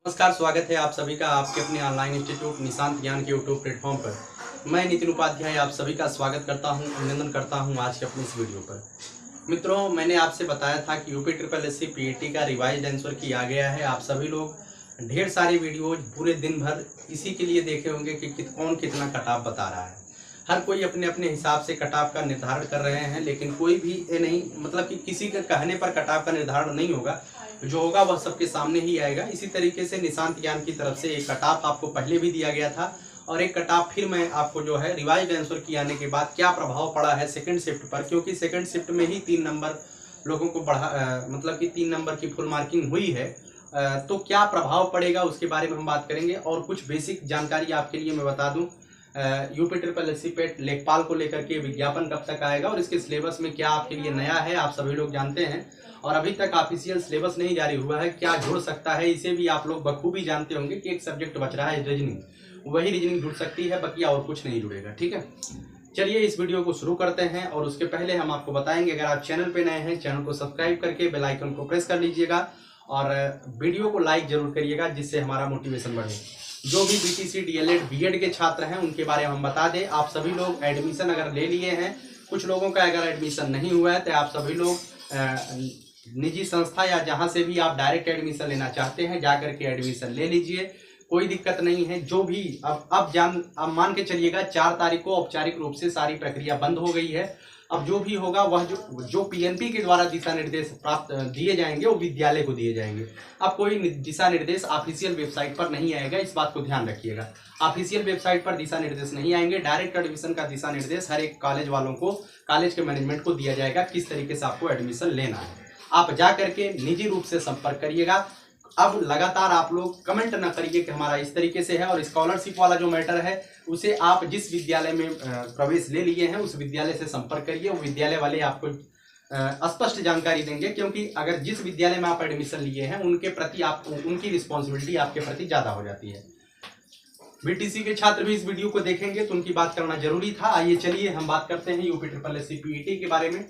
नमस्कार, स्वागत है आप सभी का आपके अपने ऑनलाइन इंस्टीट्यूट निशांत ज्ञान के यूट्यूब प्लेटफॉर्म पर। मैं नितिन उपाध्याय आप सभी का स्वागत करता हूं, अभिनंदन करता हूं आज के अपने इस वीडियो पर। मित्रों, मैंने आपसे बताया था कि यूपी ट्रिपल एससी पीईटी का रिवाइज्ड आंसर किया गया है। आप सभी लोग ढेर सारी वीडियोज पूरे दिन भर इसी के लिए देखे होंगे कि कौन कितना कट-ऑफ बता रहा है। हर कोई अपने अपने हिसाब से कट-ऑफ का निर्धारण कर रहे हैं, लेकिन कोई भी ये नहीं मतलब कि किसी के कहने पर कट-ऑफ का निर्धारण नहीं होगा। जो होगा वह सबके सामने ही आएगा। इसी तरीके से निशांत ज्ञान की तरफ से एक कट-ऑफ आपको पहले भी दिया गया था और एक कट-ऑफ फिर मैं आपको जो है रिवाइज्ड आंसर की आने के बाद क्या प्रभाव पड़ा है सेकंड शिफ्ट पर, क्योंकि सेकंड शिफ्ट में ही 3 नंबर लोगों को मतलब कि 3 नंबर की फुल मार्किंग हुई है। तो क्या प्रभाव पड़ेगा उसके बारे में हम बात करेंगे और कुछ बेसिक जानकारी आपके लिए मैं बता दूं। यूपी ट्रिपल एससी पेट लेखपाल को लेकर के विज्ञापन कब तक आएगा और इसके सिलेबस में क्या आपके लिए नया है आप सभी लोग जानते हैं, और अभी तक ऑफिशियल सिलेबस नहीं जारी हुआ है। क्या जुड़ सकता है इसे भी आप लोग बखूबी जानते होंगे कि एक सब्जेक्ट बच रहा है रीजनिंग, वही रीजनिंग जुड़ सकती है, बाकी और कुछ नहीं जुड़ेगा। ठीक है, चलिए इस वीडियो को शुरू करते हैं। और उसके पहले हम आपको बताएंगे, अगर आप चैनल पे नए हैं चैनल को सब्सक्राइब करके बेल आइकन को प्रेस कर लीजिएगा और वीडियो को लाइक जरूर करिएगा, जिससे हमारा मोटिवेशन बढ़े। जो भी बीटीसी डीएलएड बीएड के छात्र हैं उनके बारे में हम बता दें। आप सभी लोग एडमिशन अगर ले लिए हैं, कुछ लोगों का अगर एडमिशन नहीं हुआ है तो आप सभी लोग निजी संस्था या जहां से भी आप डायरेक्ट एडमिशन लेना चाहते हैं जाकर के एडमिशन ले लीजिए, कोई दिक्कत नहीं है। जो भी अब मान के चलिएगा 4 तारीख को औपचारिक रूप से सारी प्रक्रिया बंद हो गई है। अब जो भी होगा वह जो पीएनपी के द्वारा दिशा निर्देश प्राप्त दिए जाएंगे वो विद्यालय को दिए जाएंगे। अब कोई दिशा निर्देश ऑफिशियल वेबसाइट पर नहीं आएगा, इस बात को ध्यान रखिएगा। ऑफिशियल वेबसाइट पर दिशा निर्देश नहीं आएंगे, डायरेक्ट एडमिशन का दिशा निर्देश हर एक कॉलेज वालों को, कॉलेज के मैनेजमेंट को दिया जाएगा किस तरीके से आपको एडमिशन लेना है। आप जा करके निजी रूप से संपर्क करिएगा। अब लगातार आप लोग कमेंट ना करिए कि हमारा इस तरीके से है, और स्कॉलरशिप वाला जो मैटर है उसे आप जिस विद्यालय में प्रवेश ले लिए हैं उस विद्यालय से संपर्क करिए। वो विद्यालय वाले आपको स्पष्ट जानकारी देंगे, क्योंकि अगर जिस विद्यालय में आप एडमिशन लिए हैं उनके प्रति आप उनकी रिस्पॉन्सिबिलिटी आपके प्रति ज्यादा हो जाती है। बीटीसी के छात्र भी इस वीडियो को देखेंगे तो उनकी बात करना जरूरी था। आइए चलिए हम बात करते हैं यूपी ट्रिपल एससी पीईटी के बारे में।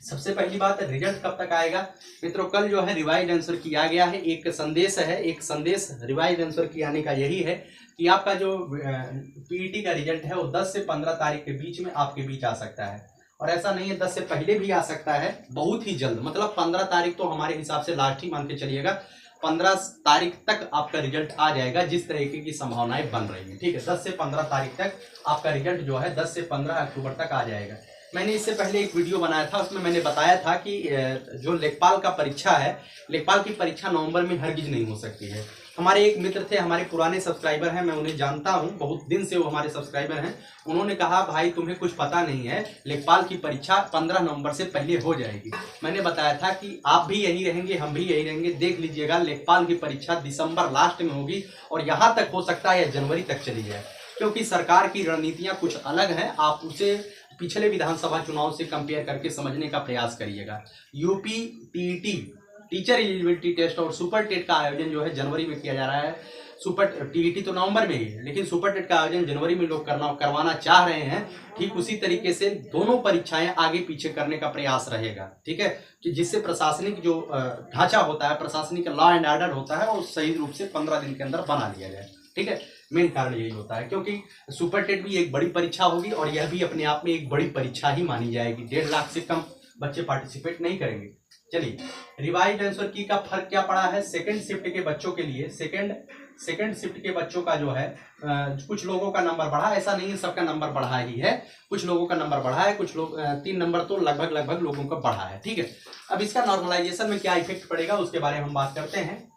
सबसे पहली बात है रिजल्ट कब तक आएगा। मित्रों, कल जो है रिवाइज्ड आंसर किया गया है, एक संदेश है, एक संदेश रिवाइज्ड आंसर की आने का यही है कि आपका जो पीईटी का रिजल्ट है वो 10 से 15 तारीख के बीच में आपके बीच आ सकता है। और ऐसा नहीं है 10 से पहले भी आ सकता है, बहुत ही जल्द, मतलब 15 तारीख तो हमारे हिसाब से लास्ट ही मान के चलिएगा, 15 तारीख तक आपका रिजल्ट आ जाएगा जिस तरीके की संभावनाएं बन रही है। ठीक है, 10 से 15 तारीख तक आपका रिजल्ट जो है 10 से 15 अक्टूबर तक आ जाएगा। मैंने इससे पहले एक वीडियो बनाया था, उसमें मैंने बताया था कि जो लेखपाल का परीक्षा है, लेखपाल की परीक्षा नवंबर में हरगिज नहीं हो सकती है। हमारे एक मित्र थे, हमारे पुराने सब्सक्राइबर हैं, मैं उन्हें जानता हूं, बहुत दिन से वो हमारे सब्सक्राइबर हैं। उन्होंने कहा भाई तुम्हें कुछ पता नहीं है, लेखपाल की परीक्षा 15 नवंबर से पहले हो जाएगी। मैंने बताया था कि आप भी यही रहेंगे, हम भी यही रहेंगे, देख लीजिएगा लेखपाल की परीक्षा दिसंबर लास्ट में होगी और यहाँ तक हो सकता है जनवरी तक चली जाए, क्योंकि सरकार की रणनीतियां कुछ अलग हैं। आप उसे पिछले विधानसभा चुनाव से कंपेयर करके समझने का प्रयास करिएगा। UP TET teacher eligibility test और सुपर टेट का आयोजन जो है जनवरी में किया जा रहा है। सुपर टीईटी तो नवंबर में ही है, लेकिन सुपर टेट का आयोजन जनवरी में लोग करवाना चाह रहे हैं। ठीक उसी तरीके से दोनों परीक्षाएं आगे पीछे करने का प्रयास रहेगा। ठीक है, कि जिससे प्रशासनिक जो ढांचा होता है, प्रशासनिक लॉ एंड ऑर्डर होता है, वो सही रूप से 15 दिन के अंदर बना लिया जाए। ठीक है, मेन कारण यही होता है, क्योंकि सुपर टेट भी एक बड़ी परीक्षा होगी और यह भी अपने आप में एक बड़ी परीक्षा ही मानी जाएगी। 1.5 लाख से कम बच्चे पार्टिसिपेट नहीं करेंगे। चलिए, रिवाइज्ड आंसर की का फर्क क्या पड़ा है सेकंड शिफ्ट के बच्चों के लिए। सेकंड शिफ्ट के बच्चों का जो है कुछ लोगों का नंबर बढ़ा, ऐसा नहीं है सबका नंबर बढ़ा ही है, कुछ लोगों का नंबर बढ़ा है, कुछ लोग 3 नंबर तो लगभग लोगों का बढ़ा है। ठीक है, अब इसका नॉर्मलाइजेशन में क्या इफेक्ट पड़ेगा उसके बारे में हम बात करते हैं।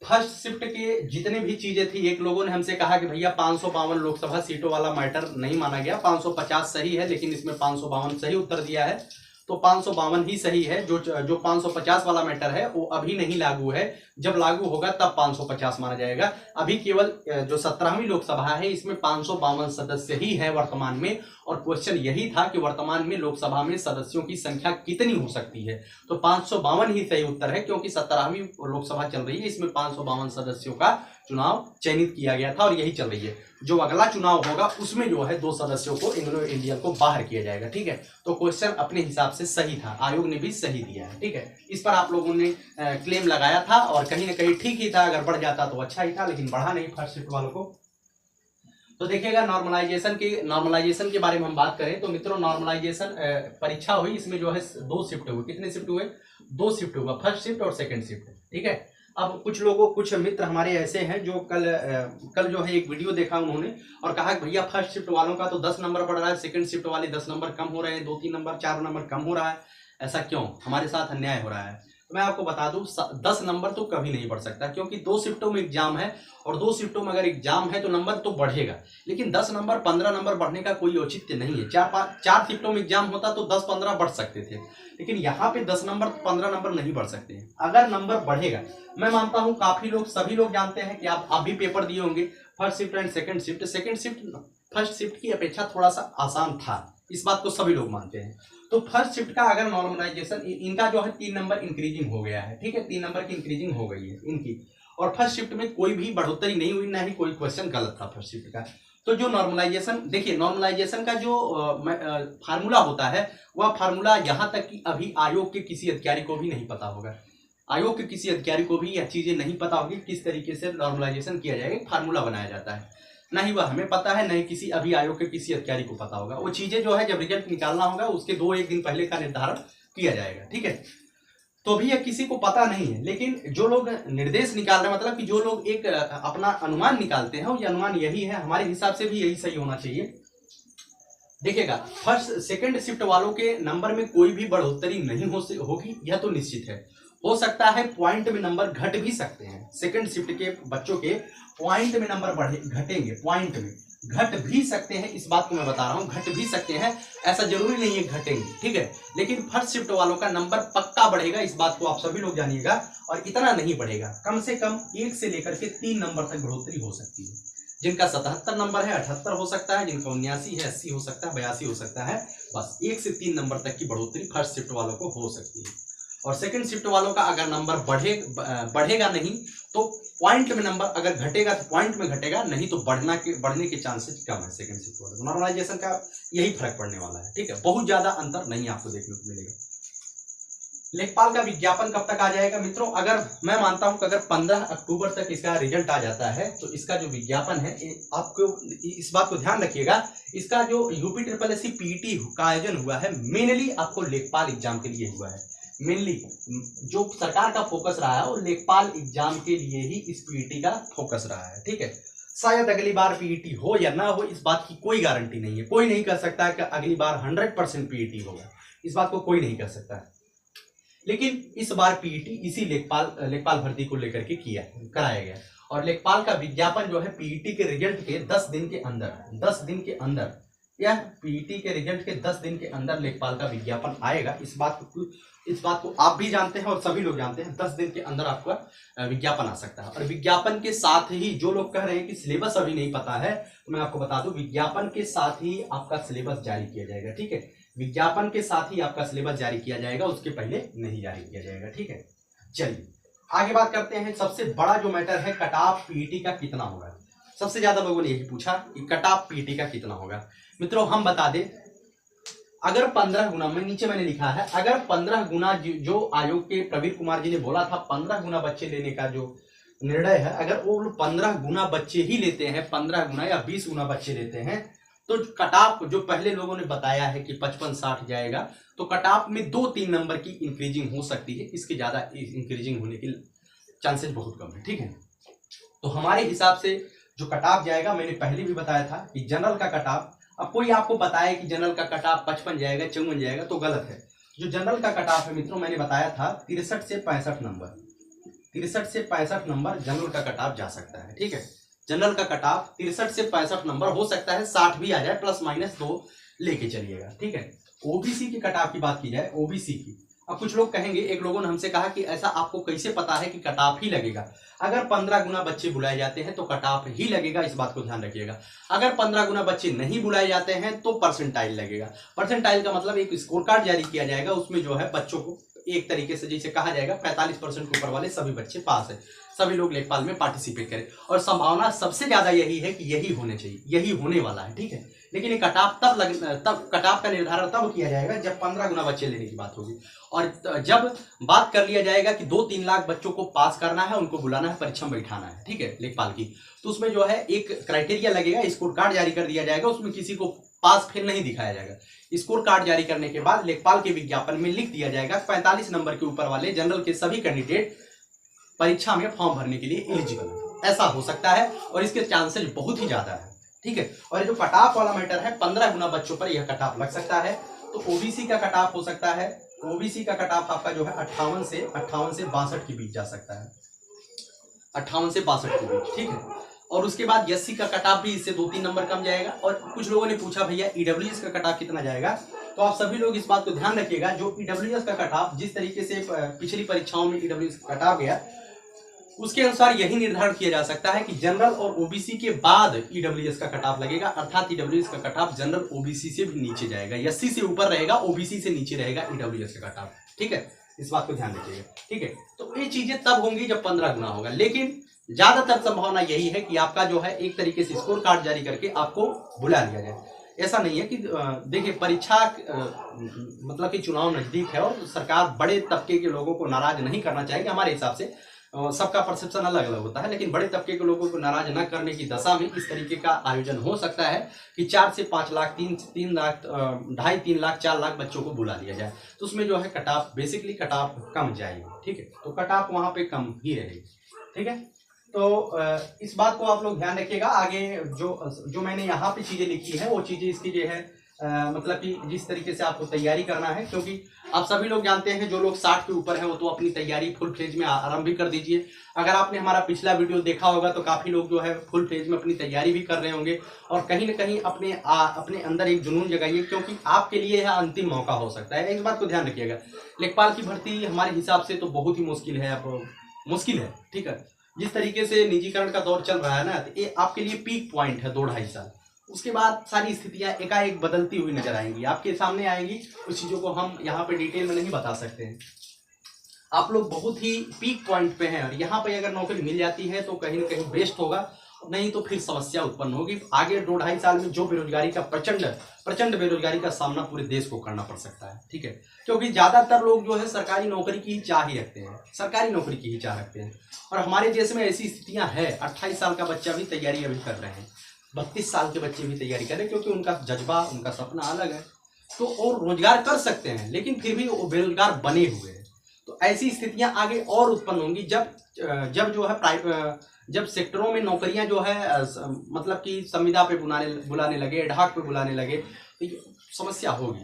फर्स्ट शिफ्ट के जितने भी चीजें थी, एक लोगों ने हमसे कहा कि भैया 552 लोकसभा सीटों वाला मैटर नहीं माना गया, 550 सही है, लेकिन इसमें 552 सही उत्तर दिया है, तो 552 ही सही है। जो 550 वाला मैटर है वो अभी नहीं लागू है, जब लागू होगा तब 550 माना जाएगा। अभी केवल जो 17वीं लोकसभा है इसमें 552 सदस्य ही है वर्तमान में, और क्वेश्चन यही था कि वर्तमान में लोकसभा में सदस्यों की संख्या कितनी हो सकती है, तो 552 ही सही उत्तर है, क्योंकि 17वीं लोकसभा चल रही है, इसमें 552 सदस्यों का चुनाव चयनित किया गया था और यही चल रही है। जो अगला चुनाव होगा उसमें जो है 2 सदस्यों को एंग्लो इंडियन को बाहर किया जाएगा। ठीक है, तो क्वेश्चन अपने हिसाब से सही था, आयोग ने भी सही दिया है। ठीक है, इस पर आप लोगों ने क्लेम लगाया था और कहीं ना कहीं ठीक ही था, अगर बढ़ जाता तो अच्छा ही था, लेकिन बढ़ा नहीं फर्स्ट शिफ्ट वालों को। तो देखिएगा नॉर्मलाइजेशन के बारे में हम बात करें तो मित्रों नॉर्मलाइजेशन परीक्षा हुई, इसमें जो है 2 शिफ्ट हुए। कितने शिफ्ट हुए? 2 शिफ्ट हुआ, फर्स्ट शिफ्ट और सेकंड शिफ्ट। ठीक है, अब कुछ मित्र हमारे ऐसे हैं जो कल जो है एक वीडियो देखा उन्होंने और कहा कि भैया फर्स्ट शिफ्ट वालों का तो 10 नंबर बढ़ रहा है, सेकंड शिफ्ट वाले 10 नंबर कम हो रहे हैं, 2-3 नंबर 4 नंबर कम हो रहा है, ऐसा क्यों? हमारे साथ अन्याय हो रहा है। तो मैं आपको बता दूं 10 नंबर तो कभी नहीं बढ़ सकता, क्योंकि 2 शिफ्टों में एग्जाम है और 2 शिफ्टों में अगर एग्जाम है तो नंबर तो बढ़ेगा, लेकिन 10 नंबर 15 नंबर बढ़ने का कोई औचित्य नहीं है। 4 शिफ्टों में एग्जाम होता तो 10-15 बढ़ सकते थे, लेकिन यहाँ पे 10 नंबर 15 नंबर नहीं बढ़ सकते हैं। अगर नंबर बढ़ेगा, मैं मानता हूँ काफी लोग सभी लोग जानते हैं कि आप भी पेपर दिए होंगे first shift and second shift first shift की अपेक्षा थोड़ा सा आसान था, इस बात को सभी लोग मानते हैं। तो फर्स्ट शिफ्ट का अगर नॉर्मलाइजेशन इनका जो है 3 नंबर इंक्रीजिंग हो गया है। ठीक है, 3 नंबर की इंक्रीजिंग हो गई है इनकी, और फर्स्ट शिफ्ट में कोई भी बढ़ोतरी नहीं हुई, ना ही कोई क्वेश्चन गलत था फर्स्ट शिफ्ट का। तो जो नॉर्मलाइजेशन, देखिए नॉर्मलाइजेशन का जो फार्मूला होता है वह फार्मूला यहाँ तक कि अभी आयोग के किसी अधिकारी को भी नहीं पता होगा। आयोग के किसी अधिकारी को भी यह चीजें नहीं पता होगी किस तरीके से नॉर्मलाइजेशन किया जाएगा, फार्मूला बनाया जाता है, ना ही वह हमें पता है, ना ही किसी अभी आयोग के किसी अधिकारी को पता होगा। वो चीजें जो है जब रिजल्ट निकालना होगा उसके 2-1 दिन पहले का निर्धारण किया जाएगा। ठीक है, तो भी यह किसी को पता नहीं है, लेकिन जो लोग निर्देश निकाल रहे हैं, मतलब कि जो लोग एक अपना अनुमान निकालते हैं, ये अनुमान यही है, हमारे हिसाब से भी यही सही होना चाहिए। देखिएगा फर्स्ट सेकंड शिफ्ट वालों के नंबर में कोई भी बढ़ोतरी नहीं होगी, यह तो निश्चित है। हो सकता है पॉइंट में नंबर घट भी सकते हैं, सेकंड शिफ्ट के बच्चों के पॉइंट में नंबर घटेंगे, पॉइंट में घट भी सकते हैं, इस बात को मैं बता रहा हूं, घट भी सकते हैं, ऐसा जरूरी नहीं है घटेंगे। ठीक है, लेकिन फर्स्ट शिफ्ट वालों का नंबर पक्का बढ़ेगा, इस बात को आप सभी लोग जानिएगा, और इतना नहीं बढ़ेगा, कम से कम 1 से लेकर के 3 नंबर तक बढ़ोतरी हो सकती है। जिनका 77 नंबर है 78 हो सकता है, जिनका 79 है 80 हो सकता है, 82 हो सकता है, बस 1 से 3 नंबर तक की बढ़ोतरी फर्स्ट शिफ्ट वालों को हो सकती है। और सेकंड शिफ्ट वालों का अगर नंबर बढ़ेगा नहीं तो पॉइंट में नंबर अगर घटेगा तो पॉइंट में घटेगा, नहीं तो बढ़ने के चांसेस कम है सेकंड शिफ्ट वालों को। नॉर्मलाइजेशन का यही फर्क पड़ने वाला है। ठीक है, बहुत ज्यादा अंतर नहीं आपको देखने को मिलेगा। लेखपाल का विज्ञापन कब तक आ जाएगा मित्रों? अगर मैं मानता हूं कि अगर 15 अक्टूबर तक इसका रिजल्ट आ जाता है तो इसका जो विज्ञापन है, आपको इस बात को ध्यान रखिएगा, इसका जो यूपी पीईटी का आयोजन हुआ है मेनली आपको लेखपाल एग्जाम के लिए हुआ है। मेनली जो सरकार का फोकस रहा है वो लेखपाल एग्जाम के लिए ही इस पीईटी का फोकस रहा है। ठीक है, शायद अगली बार पीईटी हो या ना हो इस बात की कोई गारंटी नहीं है, कोई नहीं कर सकता कि अगली बार 100% पीईटी होगा, इस बात को कोई नहीं कर सकता है। लेकिन इस बार पीईटी इसी लेखपाल भर्ती को लेकर के कराया गया, और लेखपाल का विज्ञापन जो है पीईटी के रिजल्ट के 10 दिन के अंदर या पीईटी के रिजल्ट के 10 दिन के अंदर लेखपाल का विज्ञापन आएगा। इस बात को आप भी जानते हैं और सभी लोग जानते हैं, 10 दिन के अंदर आपका विज्ञापन आ सकता है। और विज्ञापन के साथ ही जो लोग कह रहे हैं कि सिलेबस अभी नहीं पता है, तो मैं आपको बता दूं विज्ञापन के साथ ही आपका सिलेबस जारी किया जाएगा। ठीक है, विज्ञापन के साथ ही आपका सिलेबस जारी किया जाएगा, उसके पहले नहीं जारी किया जाएगा। ठीक है, चलिए आगे बात करते हैं। सबसे बड़ा जो मैटर है कट ऑफ पीईटी का कितना होगा। सबसे ज्यादा लोगों ने यही पूछा कि कट ऑफ पीईटी का कितना होगा। मित्रों हम बता दें, अगर 15 गुना, मैंने लिखा है, अगर 15 गुना जो आयोग के प्रवीण कुमार जी ने बोला था 15 गुना बच्चे लेने का जो निर्णय है, अगर वो 15 गुना बच्चे ही लेते हैं, 15 गुना या 20 गुना बच्चे लेते हैं, तो कट ऑफ जो पहले लोगों ने बताया है कि 55-60 जाएगा, तो कट ऑफ में 2-3 नंबर की इंक्रीजिंग हो सकती है, इसके ज्यादा इंक्रीजिंग होने की चांसेस बहुत कम है। ठीक है, तो हमारे हिसाब से जो कट ऑफ जाएगा, मैंने पहले भी बताया था कि जनरल का कट ऑफ, अब कोई आपको बताया कि जनरल का कट ऑफ 55 जाएगा, 54 जाएगा, तो गलत है। जो जनरल का कट ऑफ है मित्रों, मैंने बताया था 63 से 65 नंबर, 63 से 65 नंबर जनरल का कट ऑफ जा सकता है। ठीक है, जनरल का कट ऑफ 63 से 65 नंबर हो सकता है, 60 भी आ जाए, +-2 लेके चलिएगा। ठीक है, ओबीसी की कट ऑफ की बात की जाए, ओबीसी की, अब कुछ लोग कहेंगे, एक लोगों ने हमसे कहा कि ऐसा आपको कैसे पता है कि कट ऑफ ही लगेगा। अगर 15 गुना बच्चे बुलाए जाते हैं तो कट ऑफ ही लगेगा, इस बात को ध्यान रखिएगा। अगर 15 गुना बच्चे नहीं बुलाए जाते हैं तो परसेंटाइल लगेगा। परसेंटाइल का मतलब एक स्कोर कार्ड जारी किया जाएगा, उसमें जो है बच्चों को एक तरीके से जैसे कहा जाएगा 45% के ऊपर वाले सभी बच्चे पास है, सभी लोग लेखपाल में पार्टिसिपेट करें। और संभावना सबसे ज्यादा यही है कि यही होने चाहिए, यही होने वाला है, ठीक है। लेकिन ये कटाप तब कटाप का निर्धारण तब किया जाएगा जब 15 गुना बच्चे लेने की बात होगी, और जब बात कर लिया जाएगा कि 2-3 लाख बच्चों को पास करना है, उनको बुलाना है, परीक्षा में बैठाना है, ठीक है, लेखपाल की, तो उसमें जो है एक क्राइटेरिया लगेगा, स्कोर कार्ड जारी कर दिया जाएगा, उसमें किसी को पास फेल नहीं दिखाया जाएगा। स्कोर कार्ड जारी करने के बाद लेखपाल के विज्ञापन में लिख दिया जाएगा 45 नंबर के ऊपर वाले जनरल के सभी कैंडिडेट परीक्षा में फॉर्म भरने के लिए एलिजिबल है। ऐसा हो सकता है और इसके चांसेस बहुत ही ज्यादा है, ठीक है। और ये जो कटाप वाला मैटर है, 15 गुना बच्चों पर यह कटाप लग सकता है। तो ओबीसी का कटाप हो सकता है, ओबीसी का कटाप आपका जो है 58 से 62 के बीच जा सकता है, 58 से 62 के बीच, ठीक है। और उसके बाद एससी का कटाप भी इससे 2-3 नंबर कम जाएगा। और कुछ लोगों ने पूछा भैया ईडब्ल्यूएस का कटाप कितना जाएगा, तो आप सभी लोग इस बात को ध्यान रखिएगा, जो ईडब्ल्यूएस का कटाप जिस तरीके से पिछली परीक्षाओं में ईडब्ल्यूएस का कटाप गया, उसके अनुसार यही निर्धारण किया जा सकता है कि जनरल और ओबीसी के बाद ईडब्ल्यूएस का कटाप लगेगा, अर्थात ईडब्ल्यूएस का कटाप जनरल ओबीसी से भी नीचे जाएगा, एससी से ऊपर रहेगा, ओबीसी से नीचे रहेगा ईडब्ल्यूएस का कटाप, ठीक है। इस बात को ध्यान रखिएगा, ठीक है। तो ये चीजें तब होंगी जब 15 गुना होगा, लेकिन ज्यादातर संभावना यही है कि आपका जो है एक तरीके से स्कोर कार्ड जारी करके आपको बुला लिया जाए। ऐसा नहीं है कि देखिए परीक्षा मतलब कि चुनाव नजदीक है और सरकार बड़े तबके के लोगों को नाराज नहीं करना चाहेगी। हमारे हिसाब से सबका परसेप्शन अलग अलग होता है, लेकिन बड़े तबके के लोगों को नाराज न करने की दशा में इस तरीके का आयोजन हो सकता है कि 4 से 5 लाख 3 लाख 2.5-3 लाख 4 लाख बच्चों को बुला लिया जाए, तो उसमें जो है कटाप बेसिकली कटाप कम जाएगी, ठीक है। तो कटाप वहां पे कम ही रहेगी, ठीक है। तो इस बात को आप लोग ध्यान रखिएगा। आगे जो मैंने यहाँ पे चीजें लिखी है वो चीजें इसकी जो है मतलब कि जिस तरीके से आपको तैयारी करना है, क्योंकि आप सभी लोग जानते हैं जो लोग 60 के ऊपर है वो तो अपनी तैयारी फुल फेज में आरंभ भी कर दीजिए। अगर आपने हमारा पिछला वीडियो देखा होगा तो काफी लोग जो है फुल फेज में अपनी तैयारी भी कर रहे होंगे, और कहीं ना कहीं अपने अंदर एक जुनून जगाइए, क्योंकि आपके लिए यह अंतिम मौका हो सकता है। इस बात को ध्यान रखिएगा। लेखपाल की भर्ती हमारे हिसाब से तो बहुत ही मुश्किल है, अब मुश्किल है, ठीक है। जिस तरीके से निजीकरण का दौर चल रहा है ना, तो ये आपके लिए पीक पॉइंट है 2-2.5 साल। उसके बाद सारी स्थितियां एकाएक बदलती हुई नजर आएंगी, आपके सामने आएंगी। उस चीजों को हम यहाँ पे डिटेल में नहीं बता सकते हैं। आप लोग बहुत ही पीक पॉइंट पे हैं, और यहाँ पे अगर नौकरी मिल जाती है तो कहीं ना कहीं बेस्ट होगा, नहीं तो फिर समस्या उत्पन्न होगी। आगे 2-2.5 साल में जो बेरोजगारी का प्रचंड बेरोजगारी का सामना पूरे देश को करना पड़ सकता है, ठीक है। क्योंकि ज्यादातर लोग जो है सरकारी नौकरी की ही चाह ही रखते हैं, सरकारी नौकरी की ही चाह रखते हैं। और हमारे देश में ऐसी स्थितियां हैं, 28 साल का बच्चा भी तैयारी अभी कर रहे हैं, 32 साल के बच्चे भी तैयारी कर रहे हैं, क्योंकि उनका जज्बा, उनका सपना अलग है। तो और रोजगार कर सकते हैं, लेकिन फिर भी वो बेरोजगार बने हुए हैं। तो ऐसी स्थितियां आगे और उत्पन्न होंगी जब जो है जब सेक्टरों में नौकरियां जो है मतलब कि संविदा पे बुलाने लगे, एडहॉक पे बुलाने लगे, तो समस्या होगी।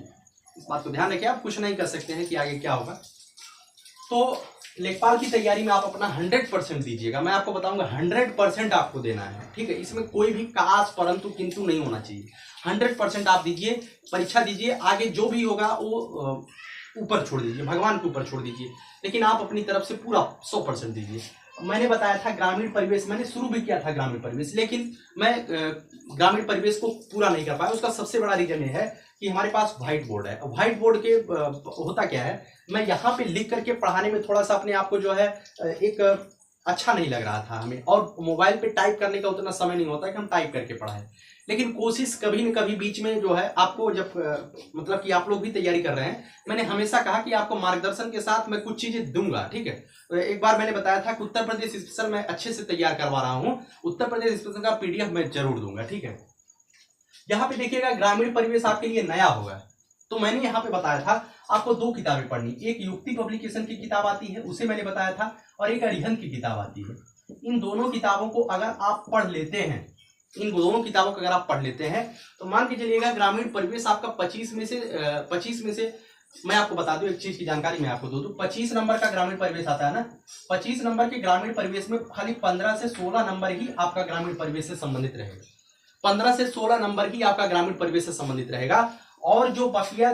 इस बात को ध्यान रखिए। आप कुछ नहीं कर सकते हैं कि आगे क्या होगा। तो लेखपाल की तैयारी में आप अपना 100% दीजिएगा। मैं आपको बताऊंगा 100% आपको देना है, ठीक है। इसमें कोई भी काश परंतु किंतु नहीं होना चाहिए। 100% आप दीजिए, परीक्षा दीजिए। आगे जो भी होगा वो ऊपर छोड़ दीजिए, भगवान के ऊपर छोड़ दीजिए, लेकिन आप अपनी तरफ से पूरा 100% दीजिए। मैंने बताया था ग्रामीण परिवेश, मैंने शुरू भी किया था ग्रामीण परिवेश, लेकिन मैं ग्रामीण परिवेश को पूरा नहीं कर पाया। उसका सबसे बड़ा रीजन ये है कि हमारे पास व्हाइट बोर्ड है। व्हाइट बोर्ड के होता क्या है, मैं यहाँ पे लिख करके पढ़ाने में थोड़ा सा अपने आप को जो है एक अच्छा नहीं लग रहा था हमें, और मोबाइल पे टाइप करने का उतना समय नहीं होता कि हम टाइप करके पढ़ाएं। लेकिन कोशिश कभी न कभी बीच में जो है आपको, जब मतलब कि आप लोग भी तैयारी कर रहे हैं, मैंने हमेशा कहा कि आपको मार्गदर्शन के साथ मैं कुछ चीजें दूंगा, ठीक है। तो एक बार मैंने बताया था कि उत्तर प्रदेश स्पेशल मैं अच्छे से तैयार करवा रहा हूं, उत्तर प्रदेश स्पेशल का पीडीएफ मैं जरूर दूंगा, ठीक है। यहाँ पे देखिएगा ग्रामीण परिवेश आपके लिए नया होगा, तो मैंने यहाँ पे बताया था आपको 2 किताबें पढ़नी। एक युक्ति पब्लिकेशन की किताब आती है, उसे मैंने बताया था, और एक अरिहंत की किताब आती है। इन दोनों किताबों को अगर आप पढ़ लेते हैं, तो मान के चलिएगा ग्रामीण परिवेश आपका 25 में से मैं आपको बता दूं, एक चीज की जानकारी मैं आपको दे दूं। 25 नंबर का ग्रामीण परिवेश आता है ना, 25 नंबर के ग्रामीण परिवेश में खाली 15 से 16 नंबर ही आपका ग्रामीण परिवेश से संबंधित रहेगा। 15 से 16 नंबर ही आपका ग्रामीण परिवेश से संबंधित रहेगा, और जो बकिया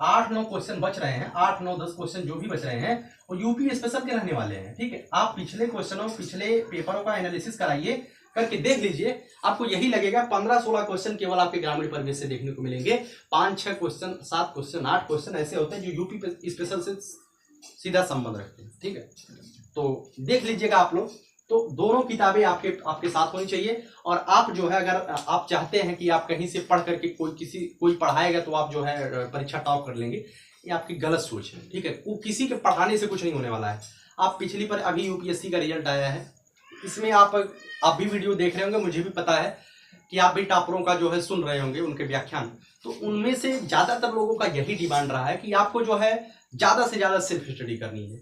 8-9 क्वेश्चन बच रहे हैं, 8-9-10 क्वेश्चन जो भी बच रहे हैं, वो यूपी स्पेशल के रहने वाले हैं, ठीक है। आप पिछले पेपरों का एनालिसिस कराइए, करके देख लीजिए, आपको यही लगेगा 15-16 क्वेश्चन केवल आपके ग्रामीण परिवेश से देखने को मिलेंगे। 5-6 क्वेश्चन, 7 क्वेश्चन, 8 क्वेश्चन ऐसे होते हैं जो यूपी स्पेशल से सीधा संबंध रखते हैं, ठीक है। तो देख लीजिएगा आप लोग, तो दोनों किताबें आपके साथ होनी चाहिए। और आप जो है, अगर आप चाहते हैं कि आप कहीं से पढ़ करके कोई पढ़ाएगा तो आप जो है परीक्षा टॉप कर लेंगे, ये आपकी गलत सोच है, ठीक है। वो किसी के पढ़ाने से कुछ नहीं होने वाला है। आप पिछली पर अभी यूपीएससी का रिजल्ट आया है, इसमें आप भी वीडियो देख रहे होंगे, मुझे भी पता है कि आप भी टॉपरों का जो है सुन रहे होंगे उनके व्याख्यान। तो उनमें से ज्यादातर लोगों का यही डिमांड रहा है कि आपको जो है ज्यादा से ज्यादा सेल्फ स्टडी करनी है।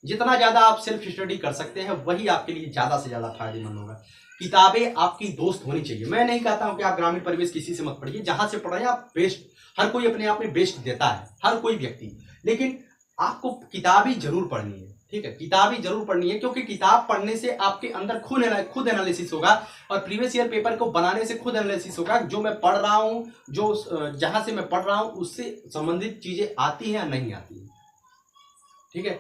जितना ज्यादा आप सेल्फ स्टडी कर सकते हैं वही आपके लिए ज्यादा से ज्यादा फायदेमंद होगा। किताबें आपकी दोस्त होनी चाहिए। मैं नहीं कहता हूं कि आप ग्रामीण परिवेश किसी से मत पढ़िए, जहां से पढ़ रहे हैं आप बेस्ट, हर कोई अपने आप में बेस्ट देता है, हर कोई व्यक्ति, लेकिन आपको किताबें जरूर पढ़नी है, ठीक है। किताबें जरूर पढ़नी है, क्योंकि किताब पढ़ने से आपके अंदर खुद एनालिसिस होगा, और प्रीवियस ईयर पेपर को बनाने से खुद एनालिसिस होगा। जो मैं पढ़ रहा हूं, जो जहां से मैं पढ़ रहा हूं उससे संबंधित चीजें आती हैं या नहीं आती है, ठीक है।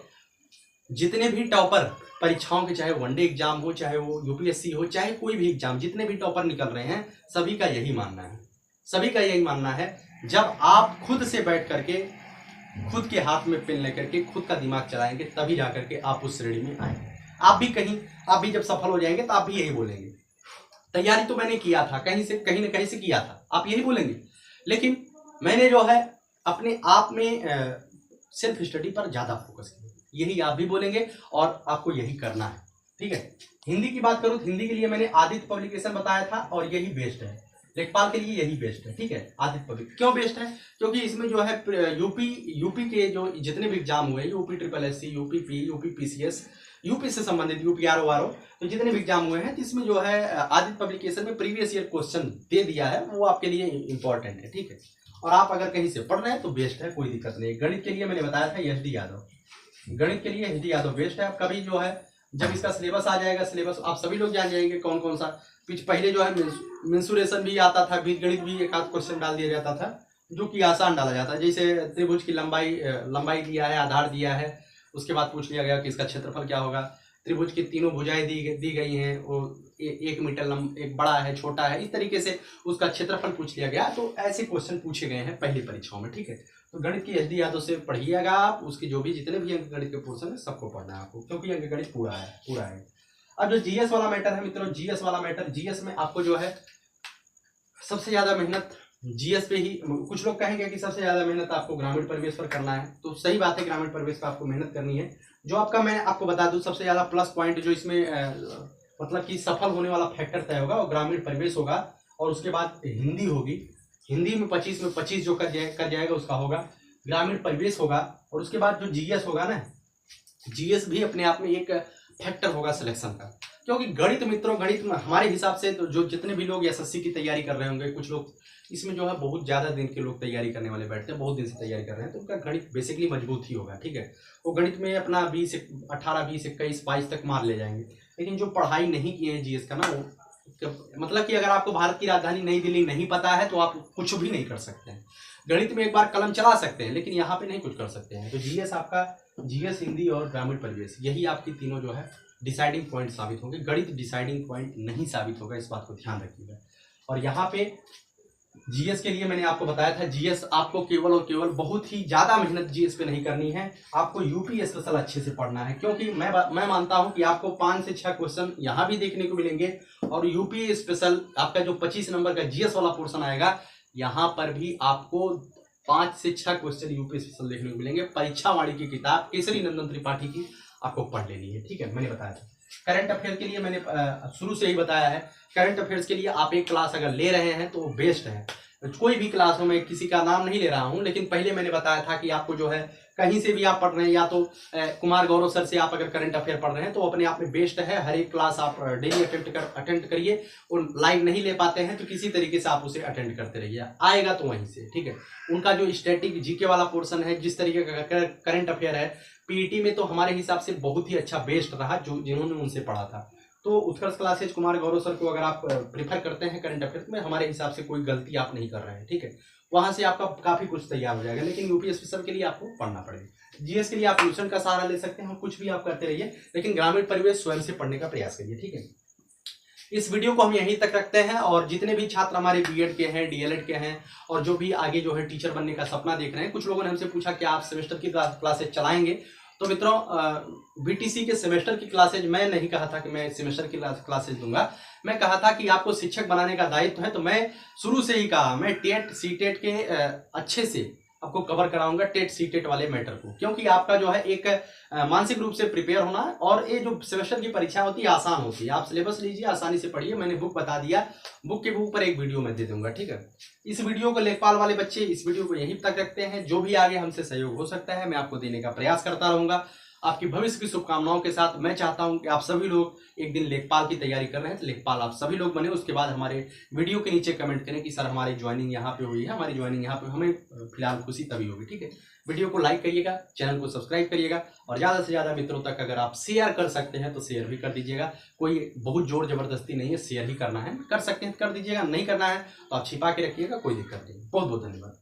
जितने भी टॉपर परीक्षाओं के, चाहे वनडे एग्जाम हो, चाहे वो यूपीएससी हो, चाहे कोई भी एग्जाम, जितने भी टॉपर निकल रहे हैं सभी का यही मानना है, सभी का यही मानना है, जब आप खुद से बैठ करके, खुद के हाथ में पेन लेकर के खुद का दिमाग चलाएंगे, तभी जाकर के आप उस श्रेणी में आएंगे। आप भी जब सफल हो जाएंगे तो आप भी यही बोलेंगे, तैयारी तो मैंने किया था, कहीं न कहीं से किया था, आप यही बोलेंगे। लेकिन मैंने जो है अपने आप में सेल्फ स्टडी पर ज्यादा फोकस किया, यही आप भी बोलेंगे और आपको यही करना है, ठीक है। हिंदी की बात करूं तो हिंदी के लिए मैंने आदित्य पब्लिकेशन बताया था, और यही बेस्ट है। लेखपाल के लिए यही बेस्ट है, ठीक है। आदित्य पब्लिक क्यों बेस्ट है? क्योंकि इसमें जो है यूपी के जो जितने भी एग्जाम हुए, UP triple SC, UP P, UP PCS, UP से संबंधित यूपीआरओ, तो जितने भी एग्जाम हुए हैं, तो इसमें जो है आदित्य पब्लिकेशन में प्रीवियस ईयर क्वेश्चन दे दिया है, वो आपके लिए इंपॉर्टेंट है, ठीक है। और आप अगर कहीं से पढ़ रहे हैं तो बेस्ट है, कोई दिक्कत नहीं। गणित के लिए मैंने बताया था एच डी यादव, गणित के लिए एच डी यादव बेस्ट है। आप कभी जो है जब इसका सिलेबस आ जाएगा, सिलेबस आप सभी लोग जान जाएंगे कौन कौन सा। पहले जो है मेंसुरेशन भी आता था, बीजगणित भी एक आध क्वेश्चन डाल दिया जाता था, जो कि आसान डाला जाता है। जैसे त्रिभुज की लंबाई दिया है, आधार दिया है, उसके बाद पूछ लिया गया कि इसका क्षेत्रफल क्या होगा। त्रिभुज की तीनों भुजाएं दी गई हैं, वो 1 मीटर एक बड़ा है, छोटा है, इस तरीके से उसका क्षेत्रफल पूछ लिया गया। तो ऐसे क्वेश्चन पूछे गए हैं पहली परीक्षाओं में, ठीक है। तो गणित की एच डी यादव से पढ़िएगा आप, उसके जो भी जितने भी अंक गणित के पोर्शन है सबको पढ़ना है आपको, क्योंकि अंक गणित पूरा है। अब जो जीएस वाला मैटर है मित्रों, जीएस वाला मैटर, जीएस में आपको जो है सबसे ज्यादा मेहनत जीएस पे ही। कुछ लोग कहेंगे कि सबसे ज्यादा मेहनत आपको ग्रामीण परिवेश पर करना है, तो सही बात है, ग्रामीण परिवेश पर आपको मेहनत करनी है। जो आपका, मैं आपको बता दूं, सबसे ज्यादा प्लस पॉइंट जो इसमें मतलब कि सफल होने वाला फैक्टर तय होगा, वो ग्रामीण परिवेश होगा। और उसके बाद हिंदी होगी, हिंदी में 25 में 25 जो कर जाएगा उसका होगा, ग्रामीण परिवेश होगा। और उसके बाद जो जीएस होगा ना, जीएस भी अपने आप में एक फैक्टर होगा सिलेक्शन का। क्योंकि गणित मित्रों, गणित में हमारे हिसाब से तो जो जितने भी लोग एसएससी की तैयारी कर रहे होंगे, कुछ लोग इसमें जो है बहुत ज्यादा दिन के लोग तैयारी करने वाले बैठते हैं, बहुत दिन से तैयारी कर रहे हैं, तो उनका गणित बेसिकली मजबूत ही होगा, ठीक है। वो गणित में अपना 18, 20, 21, 22 तक मार ले जाएंगे। लेकिन जो पढ़ाई नहीं किए हैं जीएस का ना, वो मतलब कि अगर आपको भारत की राजधानी नई दिल्ली नहीं पता है तो आप कुछ भी नहीं कर सकते हैं। गणित में एक बार कलम चला सकते हैं, लेकिन यहाँ पे नहीं कुछ कर सकते हैं। तो जीएस आपका, जीएस, हिंदी और ग्रामीण परिवेश, यही आपकी तीनों जो है डिसाइडिंग पॉइंट साबित होंगे। गणित डिसाइडिंग पॉइंट नहीं साबित होगा, इस बात को ध्यान रखिएगा। और यहाँ पे जीएस के लिए मैंने आपको बताया था, जीएस आपको केवल और केवल बहुत ही ज्यादा मेहनत जीएस पे नहीं करनी है, आपको यूपी स्पेशल अच्छे से पढ़ना है। क्योंकि मैं मानता हूं कि आपको 5 से 6 क्वेश्चन यहाँ भी देखने को मिलेंगे, और यूपी स्पेशल आपका जो 25 नंबर का जीएस वाला पोर्शन आएगा, यहाँ पर भी आपको 5 से 6 क्वेश्चन यूपी स्पेशल देखने को मिलेंगे। परीक्षा वाणी की किताब केसरी नंदन त्रिपाठी की आपको पढ़ लेनी है, ठीक है। मैंने बताया था करंट अफेयर के लिए, मैंने शुरू से ही बताया है, करंट अफेयर्स के लिए आप एक क्लास अगर ले रहे हैं तो बेस्ट है। कोई भी क्लास हो, मैं किसी का नाम नहीं ले रहा हूं, लेकिन पहले मैंने बताया था कि आपको जो है कहीं से भी आप पढ़ रहे हैं, या तो कुमार गौरव सर से आप अगर करंट अफेयर पढ़ रहे हैं तो अपने आप में बेस्ट है। हर एक क्लास आप डेली अटेंड करिए, और लाइव नहीं ले पाते हैं तो किसी तरीके से आप उसे अटेंड करते रहिए, आएगा तो वहीं से, ठीक है। उनका जो स्टैटिक जीके वाला पोर्शन है, जिस तरीके का करंट अफेयर है, पीईटी में तो हमारे हिसाब से बहुत ही अच्छा बेस्ट रहा, जो जिन्होंने उनसे पढ़ा था। तो उत्कर्ष क्लासेज कुमार गौरव सर को अगर आप प्रेफर करते हैं करंट अफेयर में, हमारे हिसाब से कोई गलती आप नहीं कर रहे हैं, ठीक है। वहां से आपका काफी कुछ तैयार हो जाएगा। लेकिन यूपी स्पेशल के लिए आपको पढ़ना पड़ेगा। जीएस के लिए आप ट्यूशन का सहारा ले सकते हैं, कुछ भी आप करते रहिए, लेकिन ग्रामीण परिवेश स्वयं से पढ़ने का प्रयास करिए, ठीक है। इस वीडियो को हम यहीं तक रखते हैं, और जितने भी छात्र हमारे बीएड के हैं, डीएलएड के हैं, और जो भी आगे जो है टीचर बनने का सपना देख रहे हैं, कुछ लोगों ने हमसे पूछा कि आप सेमेस्टर की क्लासेज चलाएंगे, तो मित्रों बीटीसी के सेमेस्टर की क्लासेज मैं नहीं कहा था कि मैं सेमेस्टर की क्लासेज दूंगा, मैं कहा था कि आपको शिक्षक बनाने का दायित्व है। तो मैं शुरू से ही कहा मैं टेट सीटेट के अच्छे से आपको कवर कराऊंगा, टेट सीटेट वाले मैटर को, क्योंकि आपका जो है एक मानसिक रूप से प्रिपेयर होना, और ये जो सेमेस्टर की परीक्षा होती है आसान होती है। आप सिलेबस लीजिए, आसानी से पढ़िए, मैंने बुक बता दिया, बुक के ऊपर एक वीडियो मैं दे दूंगा, ठीक है। इस वीडियो को लेखपाल वाले बच्चे इस वीडियो को यहीं तक रखते हैं, जो भी आगे हमसे सहयोग हो सकता है मैं आपको देने का प्रयास करता रहूंगा। आपकी भविष्य की शुभकामनाओं के साथ मैं चाहता हूं कि आप सभी लोग एक दिन लेखपाल की तैयारी कर रहे हैं तो लेखपाल आप सभी लोग बने। उसके बाद हमारे वीडियो के नीचे कमेंट करें कि सर हमारी ज्वाइनिंग यहाँ पे हुई है, हमारी ज्वाइनिंग यहाँ पे, हमें फिलहाल खुशी तभी होगी, ठीक है। वीडियो को लाइक करिएगा, चैनल को सब्सक्राइब करिएगा, और ज़्यादा से ज़्यादा मित्रों तक अगर आप शेयर कर सकते हैं तो शेयर भी कर दीजिएगा। कोई बहुत जोर जबरदस्ती नहीं है, शेयर ही करना है, कर सकते हैं कर दीजिएगा, नहीं करना है तो आप छिपा के रखिएगा, कोई दिक्कत नहीं। बहुत बहुत धन्यवाद।